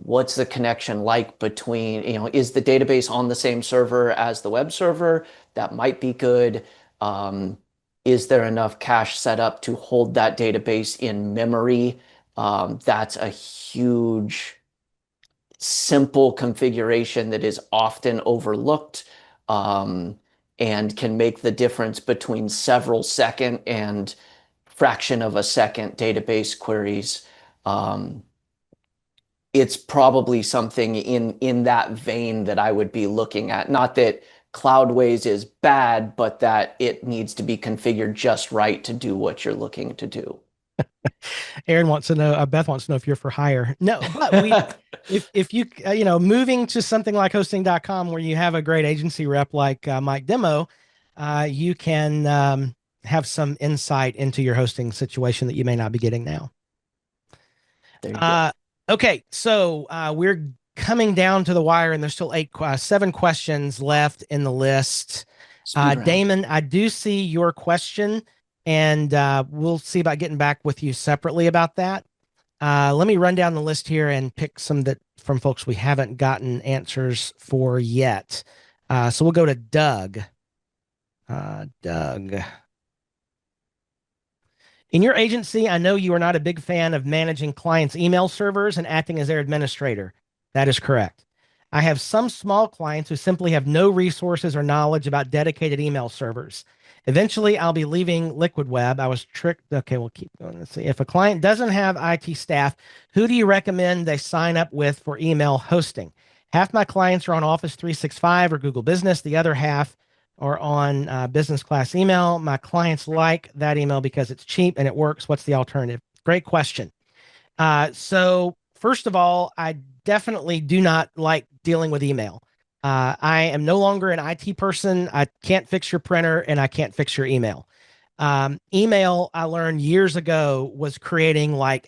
what's the connection like between, is the database on the same server as the web server? That might be good. Um, is there enough cache set up to hold that database in memory? That's a huge, simple configuration that is often overlooked, um, and can make the difference between several second and fraction of a second database queries. Um, it's probably something in that vein that I would be looking at. Not that Cloudways is bad, but that it needs to be configured just right to do what you're looking to do. Aaron wants to know, Beth wants to know if you're for hire. No, but if you, moving to something like hosting.com where you have a great agency rep like Mike Demo, you can have some insight into your hosting situation that you may not be getting now. There you go. Okay, so we're coming down to the wire, and there's still 7 questions left in the list. Damon, I do see your question, and we'll see about getting back with you separately about that. Let me run down the list here and pick some that from folks we haven't gotten answers for yet. So we'll go to Doug. Doug. In your agency, I know you are not a big fan of managing clients' email servers and acting as their administrator. That is correct. I have some small clients who simply have no resources or knowledge about dedicated email servers. Eventually, I'll be leaving Liquid Web. I was tricked. Okay, we'll keep going. Let's see. If a client doesn't have IT staff, who do you recommend they sign up with for email hosting? Half my clients are on Office 365 or Google Business. The other half are on business class email. My clients like that email because it's cheap and it works. What's the alternative? Great question. So first of all, I definitely do not like dealing with email. I am no longer an IT person. I can't fix your printer and I can't fix your email. Email, I learned years ago, was creating like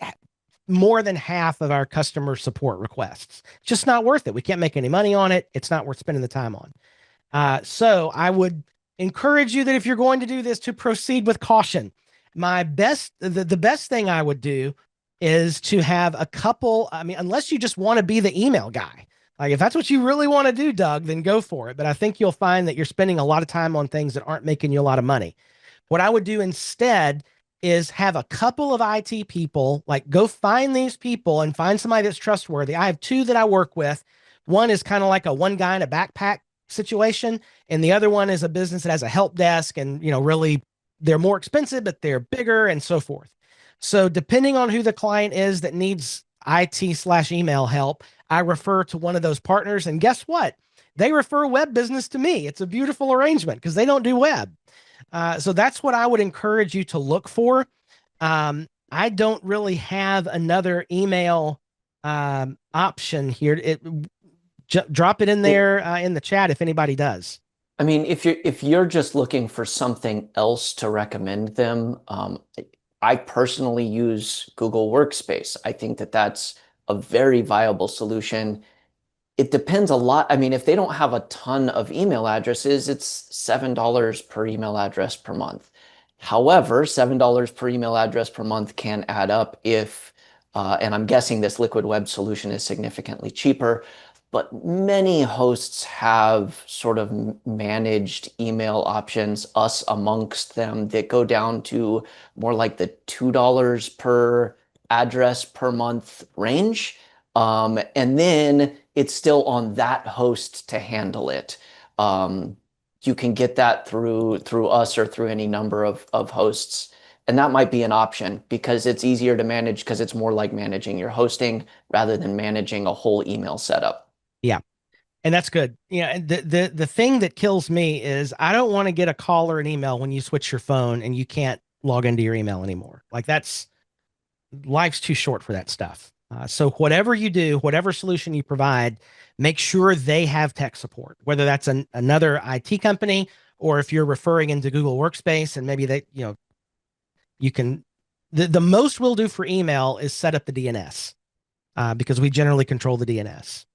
more than half of our customer support requests. It's just not worth it. We can't make any money on it. It's not worth spending the time on. So I would encourage you that if you're going to do this, to proceed with caution. The best thing I would do is to have a couple. I mean, unless you just want to be the email guy, like if that's what you really want to do, Doug, then go for it. But I think you'll find that you're spending a lot of time on things that aren't making you a lot of money. What I would do instead is have a couple of IT people, like go find these people and find somebody that's trustworthy. I have 2 that I work with. One is kind of like a one guy in a backpack situation, and the other one is a business that has a help desk, and really they're more expensive, but they're bigger and so forth. So depending on who the client is that needs IT/email help, I refer to one of those partners, and guess what? They refer web business to me. It's a beautiful arrangement because they don't do web. So that's what I would encourage you to look for. I don't really have another email option here. Drop it in there in the chat if anybody does. I mean, if you're just looking for something else to recommend them, I personally use Google Workspace. I think that that's a very viable solution. It depends a lot. I mean, if they don't have a ton of email addresses, it's $7 per email address per month. However, $7 per email address per month can add up if, and I'm guessing this Liquid Web solution is significantly cheaper, but many hosts have sort of managed email options, us amongst them, that go down to more like the $2 per address per month range. And then it's still on that host to handle it. You can get that through us or through any number of hosts. And that might be an option because it's easier to manage because it's more like managing your hosting rather than managing a whole email setup. Yeah. And that's good. The thing that kills me is I don't want to get a call or an email when you switch your phone and you can't log into your email anymore. Like life's too short for that stuff. So whatever you do, whatever solution you provide, make sure they have tech support, whether that's another IT company or if you're referring into Google Workspace and maybe you can, the most we'll do for email is set up the DNS because we generally control the DNS.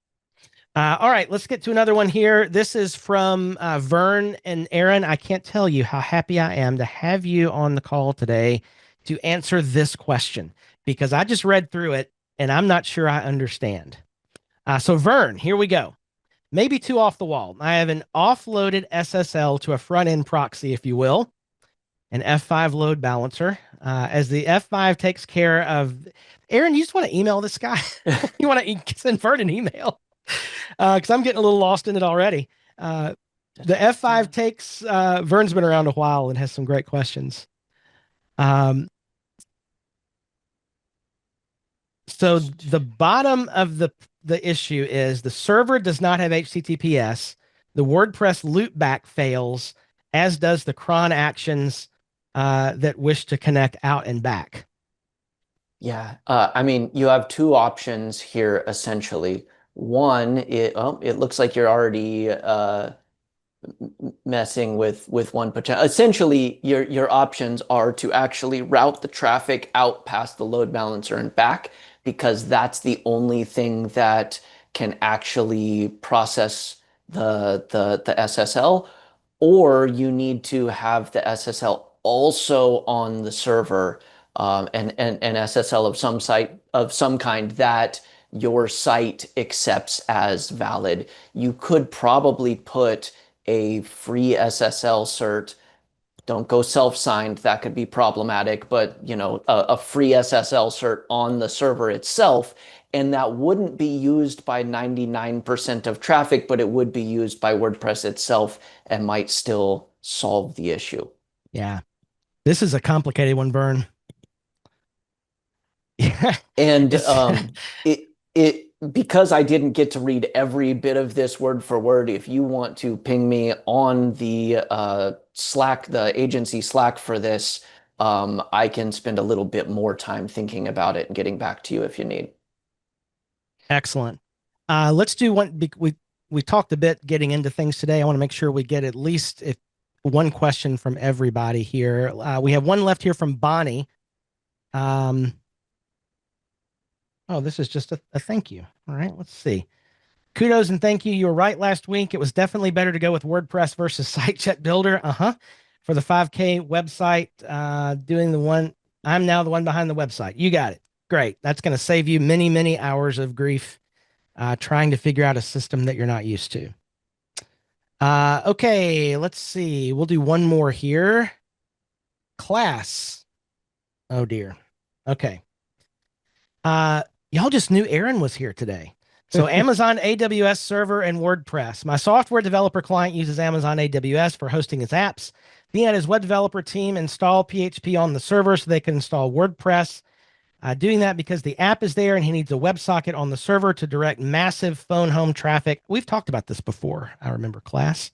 All right, let's get to another one here. This is from Vern and Aaron. I can't tell you how happy I am to have you on the call today to answer this question because I just read through it and I'm not sure I understand. So, Vern, here we go. Maybe too off the wall. I have an offloaded SSL to a front end proxy, if you will, an F5 load balancer. As the F5 takes care of, Aaron, you just want to email this guy? You want to send Vern an email? Because I'm getting a little lost in it already. The F5 takes, Vern's been around a while and has some great questions. So the bottom of the issue is the server does not have HTTPS. The WordPress loopback fails, as does the cron actions that wish to connect out and back. Yeah, I mean, you have two options here essentially. One, it looks like you're already messing with one potential. Essentially, your options are to actually route the traffic out past the load balancer and back, because that's the only thing that can actually process the SSL, or you need to have the SSL also on the server, and an SSL of some kind that your site accepts as valid. You could probably put a free SSL cert. Don't go self-signed. That could be problematic, but a free SSL cert on the server itself, and that wouldn't be used by 99% of traffic, but it would be used by WordPress itself and might still solve the issue. Yeah. This is a complicated one, Vern. Yeah. And it because I didn't get to read every bit of this word for word, if you want to ping me on the Slack, the agency Slack for this, I can spend a little bit more time thinking about it and getting back to you if you need. Excellent. Let's do one. We talked a bit getting into things today. I want to make sure we get at least one question from everybody here. We have one left here from Bonnie. Oh, this is just a thank you. All right, let's see. Kudos and thank you. You were right last week. It was definitely better to go with WordPress versus Site Check Builder. For the 5K website, doing the one. I'm now the one behind the website. You got it. Great. That's going to save you many, many hours of grief trying to figure out a system that you're not used to. Okay, let's see. We'll do one more here. Class. Oh, dear. Okay. Y'all just knew Aaron was here today. So Amazon AWS server and WordPress. My software developer client uses Amazon AWS for hosting his apps. He and his web developer team install PHP on the server so they can install WordPress. Doing that because the app is there and he needs a WebSocket on the server to direct massive phone home traffic. We've talked about this before. I remember class.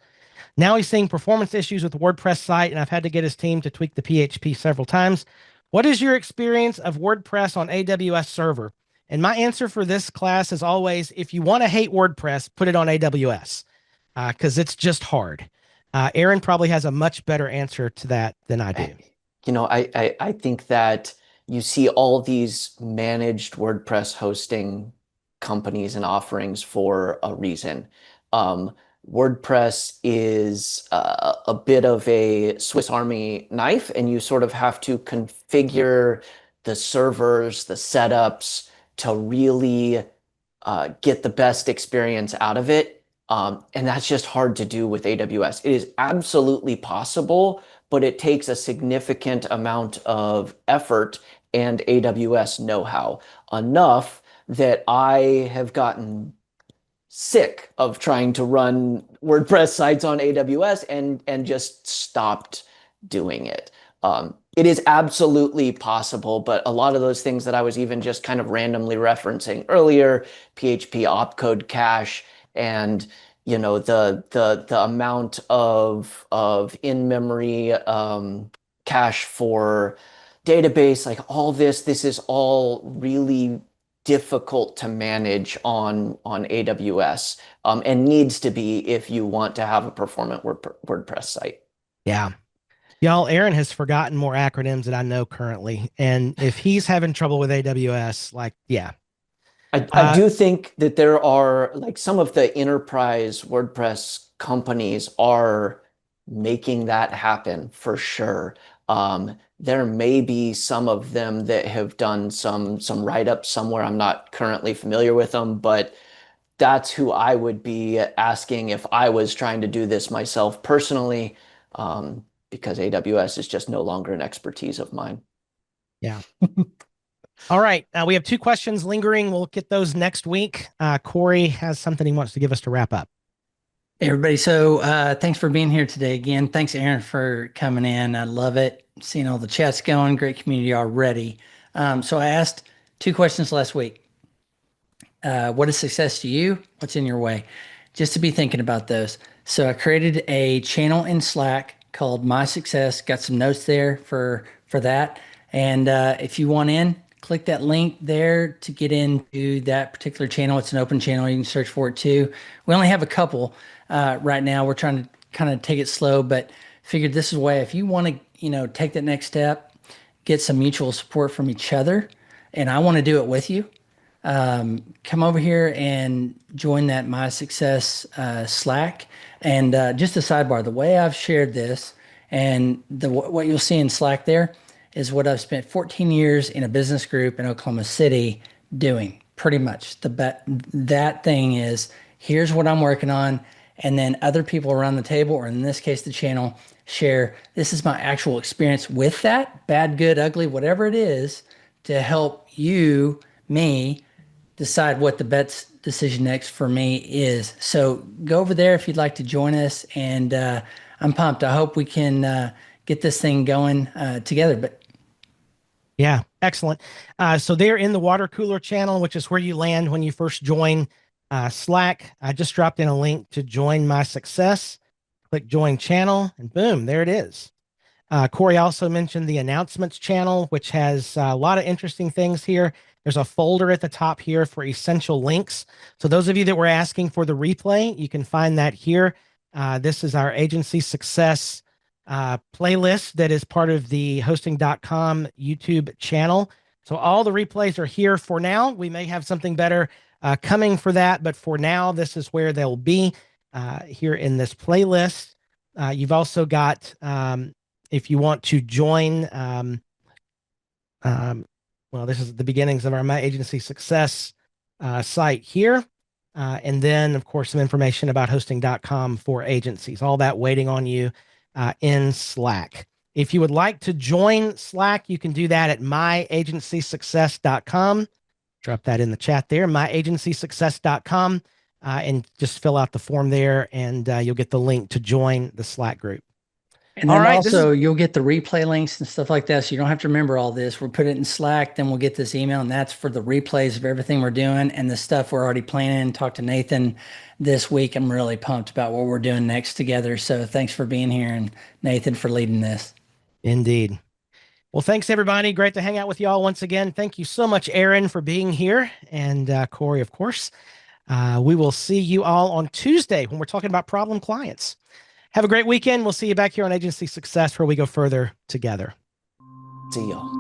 Now he's seeing performance issues with the WordPress site, and I've had to get his team to tweak the PHP several times. What is your experience of WordPress on AWS server? And my answer for this class is always, if you want to hate WordPress, put it on AWS because it's just hard. Aaron probably has a much better answer to that than I do. I think that you see all these managed WordPress hosting companies and offerings for a reason. WordPress is a bit of a Swiss Army knife, and you sort of have to configure the servers, the setups to really get the best experience out of it. And that's just hard to do with AWS. It is absolutely possible, but it takes a significant amount of effort and AWS know-how, enough that I have gotten sick of trying to run WordPress sites on AWS and just stopped doing it. It is absolutely possible, but a lot of those things that I was even just kind of randomly referencing earlier, PHP opcode cache, and the amount of in-memory cache for database, like all this is all really difficult to manage on AWS, and needs to be if you want to have a performant WordPress site. Yeah. Y'all, Aaron has forgotten more acronyms than I know currently. And if he's having trouble with AWS, like, yeah. I do think that there are like some of the enterprise WordPress companies are making that happen for sure. There may be some of them that have done some write-ups somewhere. I'm not currently familiar with them, but that's who I would be asking if I was trying to do this myself personally, because AWS is just no longer an expertise of mine. Yeah. All right. We have two questions lingering. We'll get those next week. Cory has something he wants to give us to wrap up. Hey, everybody. So thanks for being here today again. Thanks, Aaron, for coming in. I love it. Seeing all the chats going. Great community already. So I asked two questions last week. What is success to you? What's in your way? Just to be thinking about those. So I created a channel in Slack called My Success. Got some notes there for that. And if you want in, click that link there to get into that particular channel. It's an open channel. You can search for it too. We only have a couple right now. We're trying to kind of take it slow, but figured this is a way if you want to, take that next step, get some mutual support from each other, and I want to do it with you. Come over here and join that My Success Slack. And just a sidebar, the way I've shared this and what you'll see in Slack there is what I've spent 14 years in a business group in Oklahoma City doing. Pretty much that thing is, here's what I'm working on. And then other people around the table, or in this case, the channel, share, this is my actual experience with that, bad, good, ugly, whatever it is, to help you, me, decide what the best decision next for me is. So go over there if you'd like to join us, and I'm pumped. I hope we can get this thing going together. But yeah, excellent. So they're in the water cooler channel, which is where you land when you first join Slack. I just dropped in a link to join My Success. Click join channel, and boom, there it is. Cory also mentioned the announcements channel, which has a lot of interesting things here. There's a folder at the top here for essential links. So those of you that were asking for the replay, you can find that here. This is our agency success playlist that is part of the hosting.com YouTube channel. So all the replays are here for now. We may have something better coming for that, but for now, this is where they'll be here in this playlist. You've also got, if you want to join, well, this is the beginnings of our My Agency Success site here. And then, of course, some information about hosting.com for agencies, all that waiting on you in Slack. If you would like to join Slack, you can do that at myagencysuccess.com. Drop that in the chat there, myagencysuccess.com, and just fill out the form there, and you'll get the link to join the Slack group. And then also you'll get the replay links and stuff like that. So you don't have to remember all this. We'll put it in Slack, then we'll get this email, and that's for the replays of everything we're doing and the stuff we're already planning. Talk to Nathan this week. I'm really pumped about what we're doing next together. So thanks for being here, and Nathan for leading this. Indeed. Well, thanks everybody. Great to hang out with you all once again. Thank you so much, Aaron, for being here, and Cory, of course. We will see you all on Tuesday when we're talking about problem clients. Have a great weekend. We'll see you back here on Agency Success, where we go further together. See y'all.